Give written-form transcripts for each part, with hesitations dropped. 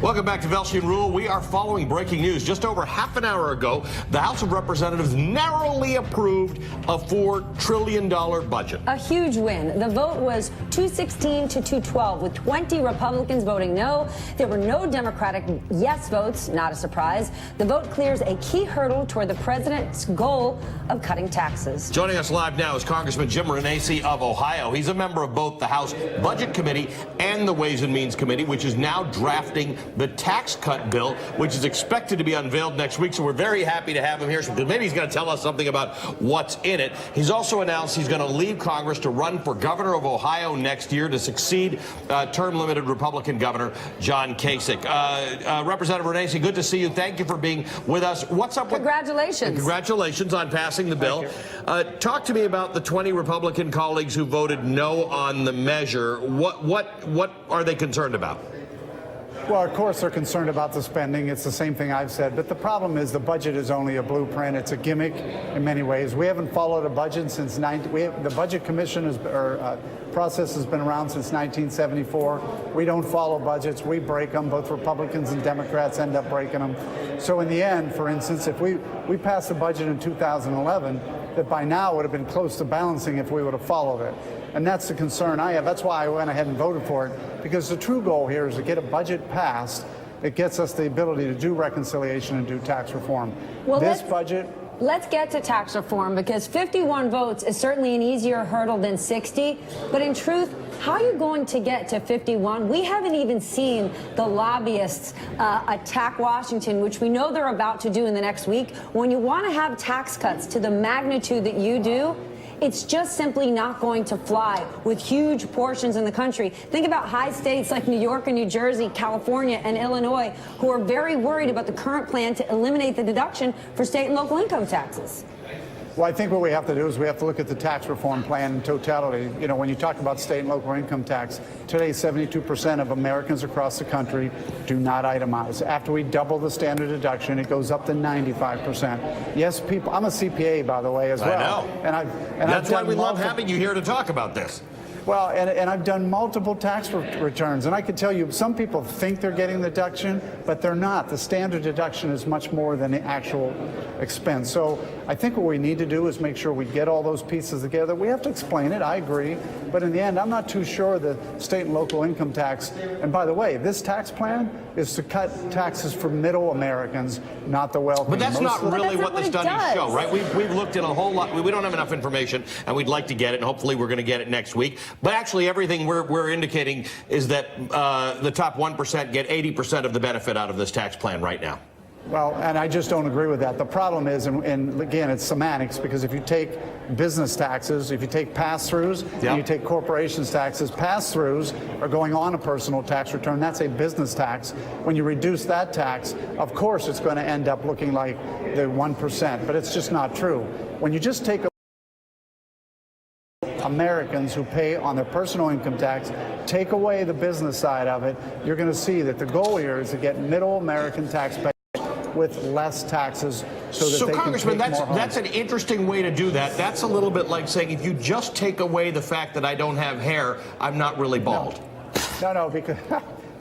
Welcome back to Velshi Ruhle. We are following breaking news. Just over half an hour ago, the House of Representatives narrowly approved a $4 trillion budget. A huge win. The vote was 216 to 212, with 20 Republicans voting no. There were no Democratic yes votes, not a surprise. The vote clears a key hurdle toward the president's goal of cutting taxes. Joining us live now is Congressman Jim Renacci of Ohio. He's a member of both the House Budget Committee and the Ways and Means Committee, which is now drafting the tax cut bill, which is expected to be unveiled next week. So we're very happy to have him here, because maybe he's going to tell us something about what's in it. He's also announced he's going to leave Congress to run for governor of Ohio next year to succeed term-limited Republican Governor John Kasich. Representative Renacci, good to see you. Thank you for being with us. What's up? Congratulations. Congratulations on passing the bill. Talk to me about the 20 Republican colleagues who voted no on the measure. What are they concerned about? Well, of course, they're concerned about the spending. It's the same thing I've said. But the problem is the budget is only a blueprint. It's a gimmick in many ways. We haven't followed a budget since the Budget Commission process has been around since 1974. We don't follow budgets. We break them. Both Republicans and Democrats end up breaking them. So in the end, for instance, if we passed the budget in 2011, that by now would have been close to balancing if we would have followed it. And that's the concern I have. That's why I went ahead and voted for it, because the true goal here is to get a budget passed. It gets us the ability to do reconciliation and do tax reform. Well, let's get to tax reform, because 51 votes is certainly an easier hurdle than 60. But in truth, how are you going to get to 51? We haven't even seen the lobbyists attack Washington, which we know they're about to do in the next week. When you want to have tax cuts to the magnitude that you do, it's just simply not going to fly with huge portions in the country. Think about high states like New York and New Jersey, California and Illinois, who are very worried about the current plan to eliminate the deduction for state and local income taxes. Well, I think what we have to do is we have to look at the tax reform plan in totality. You know, when you talk about state and local income tax, today 72% of Americans across the country do not itemize. After we double the standard deduction, it goes up to 95%. Yes, people. I'm a CPA, by the way, as well. I know. And that's why we love having you here to talk about this. Well, and I've done multiple tax returns, and I can tell you some people think they're getting the deduction, but they're not. The standard deduction is much more than the actual expense. So I think what we need to do is make sure we get all those pieces together. We have to explain it, I agree, but in the end, I'm not too sure the state and local income tax, and by the way, this tax plan is to cut taxes for middle Americans, not the wealthy. But that's not really what the studies show, right? We've looked at a whole lot. We don't have enough information, and we'd like to get it, and hopefully we're going to get it next week. But actually, everything we're indicating is that the top 1% get 80% of the benefit out of this tax plan right now. Well, and I just don't agree with that. The problem is, and again, it's semantics, because if you take business taxes, if you take pass-throughs, and you take corporations taxes, pass-throughs are going on a personal tax return. That's a business tax. When you reduce that tax, of course, it's going to end up looking like the 1%, but it's just not true. When you just take Americans who pay on their personal income tax, take away the business side of it, you're going to see that the goal here is to get middle American taxpayers with less taxes so that they Congressman, can take more home. That's an interesting way to do that. That's a little bit like saying, if you just take away the fact that I don't have hair, I'm not really bald. No, because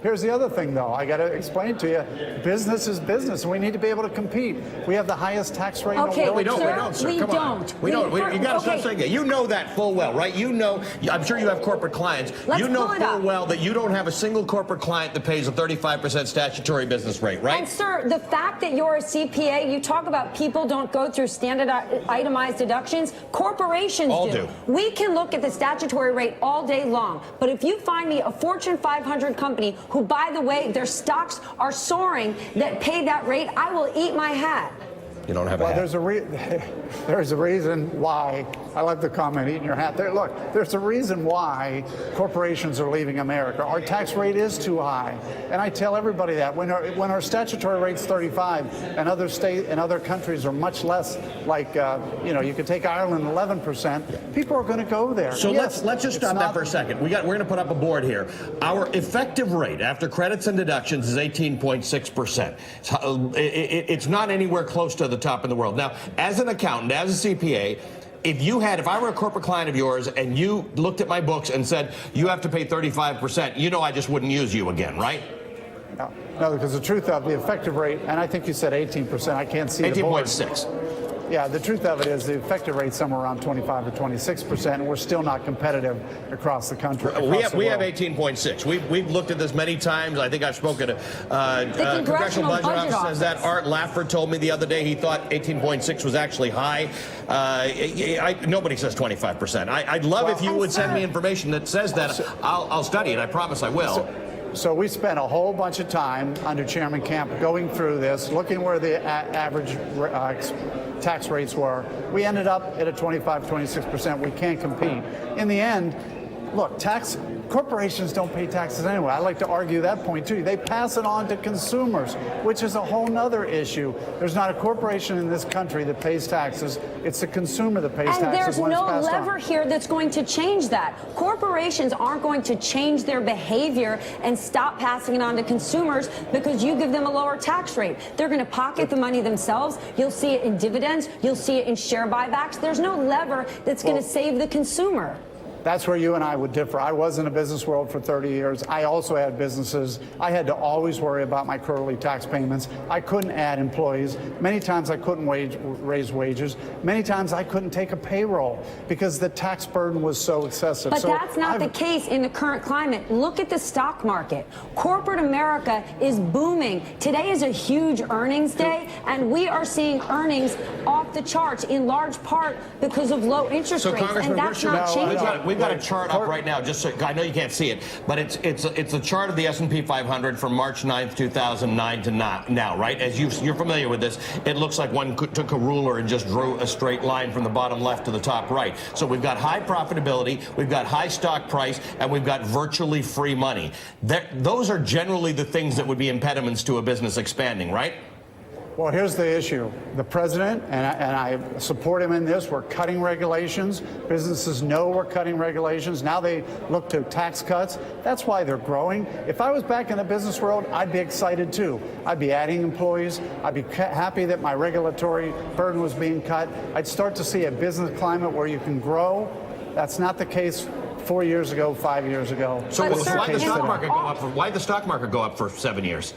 here's the other thing, though. I got to explain to you. Business is business, and we need to be able to compete. We have the highest tax rate in the world. We don't, sir. Come on. We don't. You got to stop saying that. You know that full well, right? You know, I'm sure you have corporate clients. You know full well that you don't have a single corporate client that pays a 35% statutory business rate, right? And, sir, the fact that you're a CPA, you talk about people don't go through standard itemized deductions. Corporations do. We can look at the statutory rate all day long. But if you find me a Fortune 500 company who, by the way, their stocks are soaring, that pay that rate, I will eat my hat. You don't have a hat. There's a reason why. I like the comment, eating your hat. Look, there's a reason why corporations are leaving America. Our tax rate is too high. And I tell everybody that. When our statutory rate's 35 and other countries are much less, like, you could take Ireland 11%, people are going to go there. So let's just stop that for a second. We're going to put up a board here. Our effective rate after credits and deductions is 18.6%. It's not anywhere close to the top in the world. Now, as an accountant, as a CPA, if I were a corporate client of yours and you looked at my books and said, you have to pay 35%, I just wouldn't use you again, right? No, because the truth of the effective rate, and I think you said 18%. I can't see 18.6. Yeah, the truth of it is the effective rate somewhere around 25 or 26%, and we're still not competitive across the country. We have 18.6. We've looked at this many times. I think I've spoken to Congressional Budget Office says that. Art Lafford told me the other day he thought 18.6 was actually high. Nobody says 25%. I'd love if you would send me information that says that. I'll study it. I promise I will. So we spent a whole bunch of time under Chairman Camp going through this, looking where the average tax rates were. We ended up at a 25, 26%. We can't compete. In the end, look, corporations don't pay taxes anyway. I like to argue that point too. They pass it on to consumers, which is a whole nother issue. There's not a corporation in this country that pays taxes. It's the consumer that pays taxes. And there's when no it's passed lever on. here that's going to change that. Corporations aren't going to change their behavior and stop passing it on to consumers because you give them a lower tax rate. They're going to pocket the money themselves. You'll see it in dividends. You'll see it in share buybacks. There's no lever that's going to save the consumer. That's where you and I would differ. I was in the business world for 30 years. I also had businesses. I had to always worry about my quarterly tax payments. I couldn't add employees. Many times I couldn't raise wages. Many times I couldn't take a payroll because the tax burden was so excessive. But that's not the case in the current climate. Look at the stock market. Corporate America is booming. Today is a huge earnings day, and we are seeing earnings off the charts in large part because of low interest rates, and that's not changing. We've got a chart up right now. Just so, I know you can't see it, but it's a chart of the S&P 500 from March 9th, 2009 to now, right? As you're familiar with this, it looks like one took a ruler and just drew a straight line from the bottom left to the top right. So we've got high profitability, we've got high stock price, and we've got virtually free money. Those are generally the things that would be impediments to a business expanding, right? Well, here's the issue. The president, and I support him in this, we're cutting regulations. Businesses know we're cutting regulations. Now they look to tax cuts. That's why they're growing. If I was back in the business world, I'd be excited too. I'd be adding employees. I'd be happy that my regulatory burden was being cut. I'd start to see a business climate where you can grow. That's not the case 4 years ago, 5 years ago. So why did the stock market go up? Why did the stock market go up for 7 years?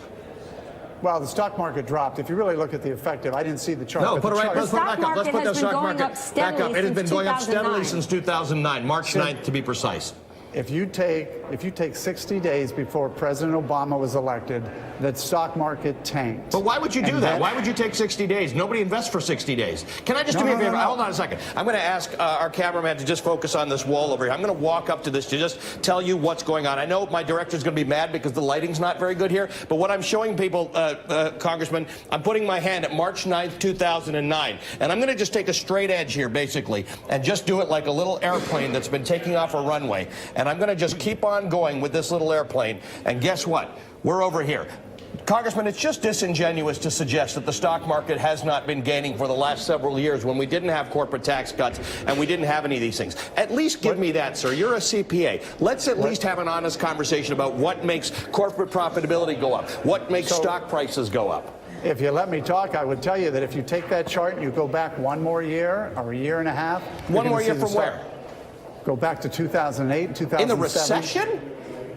Well, the stock market dropped. If you really look at the effective, I didn't see the chart. No, put it right. Let's put it back up. Let's put the stock market back up. It has been going up steadily since 2009, March 9th to be precise. If you take 60 days before President Obama was elected, the stock market tanked. But why would you do that? Why would you take 60 days? Nobody invests for 60 days. Can I just do me a favor? Hold on a second. I'm going to ask our cameraman to just focus on this wall over here. I'm going to walk up to this to just tell you what's going on. I know my director's going to be mad because the lighting's not very good here, but what I'm showing people, Congressman, I'm putting my hand at March 9th, 2009, and I'm going to just take a straight edge here, basically, and just do it like a little airplane that's been taking off a runway. And I'm going to just keep on going with this little airplane, and guess what? We're over here. Congressman, it's just disingenuous to suggest that the stock market has not been gaining for the last several years when we didn't have corporate tax cuts and we didn't have any of these things. At least give me that, sir. You're a CPA. Let's at least have an honest conversation about what makes corporate profitability go up, what makes stock prices go up. If you let me talk, I would tell you that if you take that chart and you go back one more year or a year and a half. One more year from where? Go back to 2008, 2007. In the recession?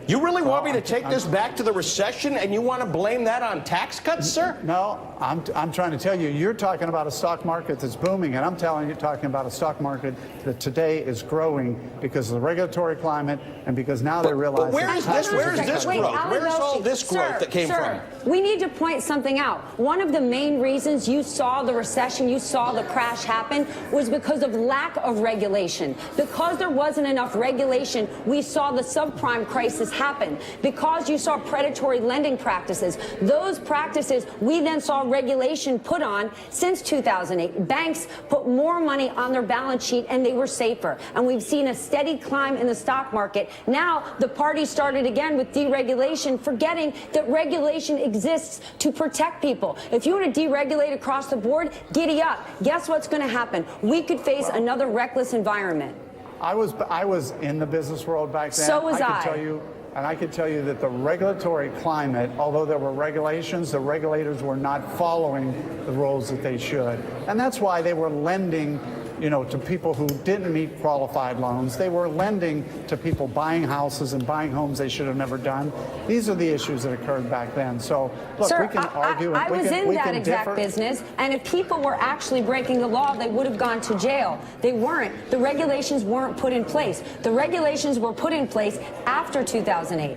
You really want me to take this back to the recession, and you want to blame that on tax cuts, sir? No, I'm trying to tell you, you're talking about a stock market that's booming, and I'm talking about a stock market that today is growing because of the regulatory climate and because now they realize. But where is this growth? Where's all this growth that came from? We need to point something out. One of the main reasons you saw the recession, you saw the crash happen, was because of lack of regulation. Because there wasn't enough regulation, we saw the subprime crisis happen. Because you saw predatory lending practices, those practices we then saw regulation put on since 2008. Banks put more money on their balance sheet and they were safer. And we've seen a steady climb in the stock market. Now the party started again with deregulation, forgetting that regulation exists to protect people. If you want to deregulate across the board, giddy up. Guess what's going to happen? We could face another reckless environment. I was in the business world back then. So was I. I can tell you that the regulatory climate, although there were regulations, the regulators were not following the rules that they should. And that's why they were lending to people who didn't meet qualified loans. They were lending to people buying houses and buying homes they should have never done. These are the issues that occurred back then. So, look, Sir, we can argue. I was in that exact differ. business, and if people were actually breaking the law, they would have gone to jail. They weren't. The regulations weren't put in place. The regulations were put in place after 2008.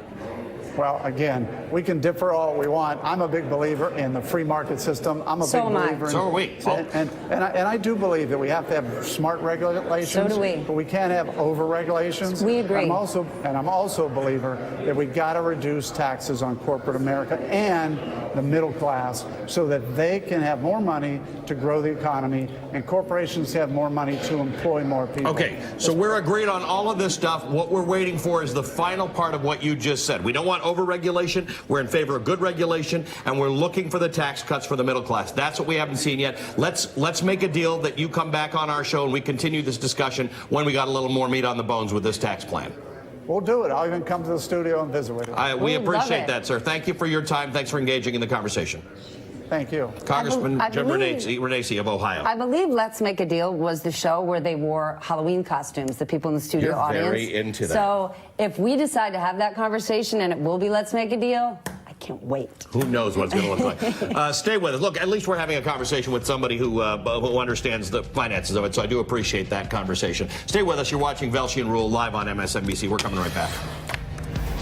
Well, again, we can differ all we want. I'm a big believer in the free market system. I'm a big believer in... So are we. And I do believe that we have to have smart regulations. So do we. But we can't have over-regulations. We agree. I'm also a believer that we got to reduce taxes on corporate America and the middle class so that they can have more money to grow the economy and corporations have more money to employ more people. Okay, so we're agreed on all of this stuff. What we're waiting for is the final part of what you just said. We don't want over-regulation. We're in favor of good regulation, and we're looking for the tax cuts for the middle class. That's what we haven't seen yet. Let's make a deal that you come back on our show and we continue this discussion when we got a little more meat on the bones with this tax plan. We'll do it. I'll even come to the studio and visit with you. We appreciate that, sir. Thank you for your time. Thanks for engaging in the conversation. Thank you. Congressman Jim Renacci of Ohio. I believe Let's Make a Deal was the show where they wore Halloween costumes, the people in the studio audience. Very into that. So if we decide to have that conversation and it will be Let's Make a Deal, I can't wait. Who knows what it's going to look like. Stay with us. Look, at least we're having a conversation with somebody who understands the finances of it, so I do appreciate that conversation. Stay with us. You're watching Velshi and Ruhle live on MSNBC. We're coming right back.